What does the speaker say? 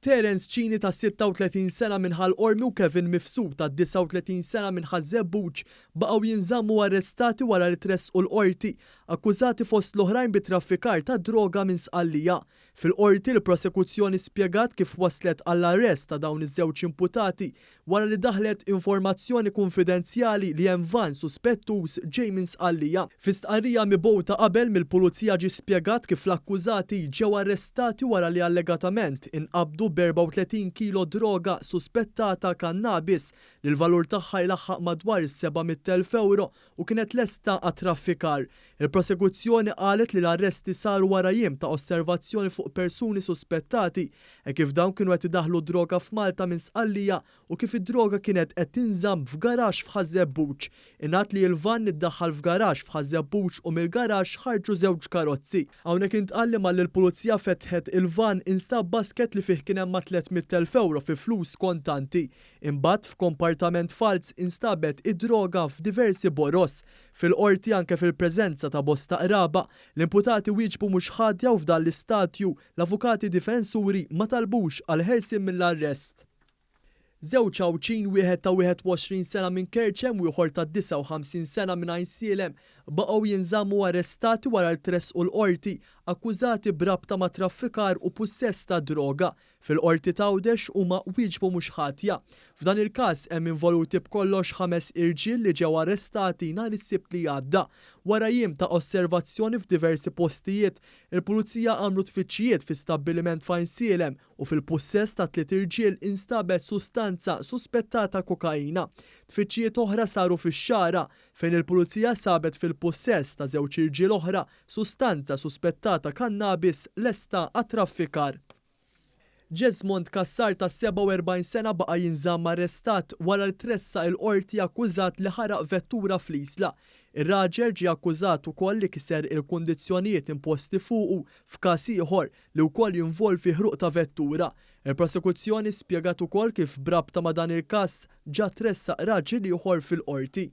Terence Cini ta' 36 sena minħal Ormi u Kevin Mifsud ta' 39 sena minħal Zebbuċ baqgħu jinżammu arrestati wara li tressqu l-qorti, akkużati fost l-oħrajn bit-traffikar ta' droga minn Sqallija. Fil-qorti l-prosekuzzjoni spjegat kif waslet għall-arrest ta' dawn iż-żewġ imputati wara li daħlet informazzjoni konfidenzjali li hemm van suspettuż ġej minn Sqallija. Fi stqarrija mibgħuta qabel mill-pulizija ġie spjegat kif l-akkużati ġew arrestati wara li allegatament inqabdu b'34 kilo droga suspettata kannabis li l-valur tagħha jlaħħaq madwar 700,000 euro u kienet lesta għat-traffikar. Il-prosekuzzjoni qalet li l-arresti saru wara jiem ta' osservazzjoni fuq persuni suspettati kif dawn kienu qed idaħħlu droga f'Malta minn Sqallija u kif id-droga kienet qed tinżamm f'garaxx f'Ħażebbuċ. Ingħad li l-van iddaħħal f'garaxx f'Ħażebbuċ u mill-garaxx ħarġu żewġ karozzi. Hawnhekk intqal li mal-pulizija fetħet il-van instab basket li fih kien hemm 300,000 euro fi flus kontanti. Imbagħad f'kompartament fals instabet id-droga f'diversi boros. Fil-qorti anke fil-preżenza ta' bosta qraba, l-imputati wieġbu mhux ħadja u f'dan l-istadju l-avukati difensuri ma talbux għal ħelsien mill-arrest. Żewġ Awċin, wieħed ta' 21 sena minn Kerċem u ieħor ta' 59 sena minn Għajnsielem baqgħu jinżammu arrestati wara l-tressqu l-qorti akkużati b'rabta ma' traffikar u pussess ta' droga. Fil-qorti ta' Għawdex huma wieġbu mhux ħatja. F'dan il-każ hemm involuti b'kollox 5 irġiel li ġew arrestati nhar is-Sibt li għadda. Wara jiem ta' osservazzjoni f'diversi postijiet, il-pulizija għamlu tfittxijiet fi stabbiliment f'Għajnsielem u fil-pussess ta' 3 irġiel instabet sustanza suspettata kokaina. Tfittxijiet oħra saru fix-xara fejn il-pulizija sabet fil-pussess ta' żewġ irġiel oħra sustanza suspettata kannabis lesta għat-traffikar. Jesmond Kassar ta' 47 sena baqa' jinżamm arrestat wara li tressa l-qorti akkużat li ħaraq vettura fl-Isla. Ir-raġel ġie akkużat ukoll li kiser il-kundizzjonijiet imposti fuqu f'każ ieħor li wkoll jinvolvi ħruq ta' vettura. Il-prosekuzzjoni spjegat ukoll kif brabta ma' dan il-każ ġa tressaq raġel ieħor fil-qorti.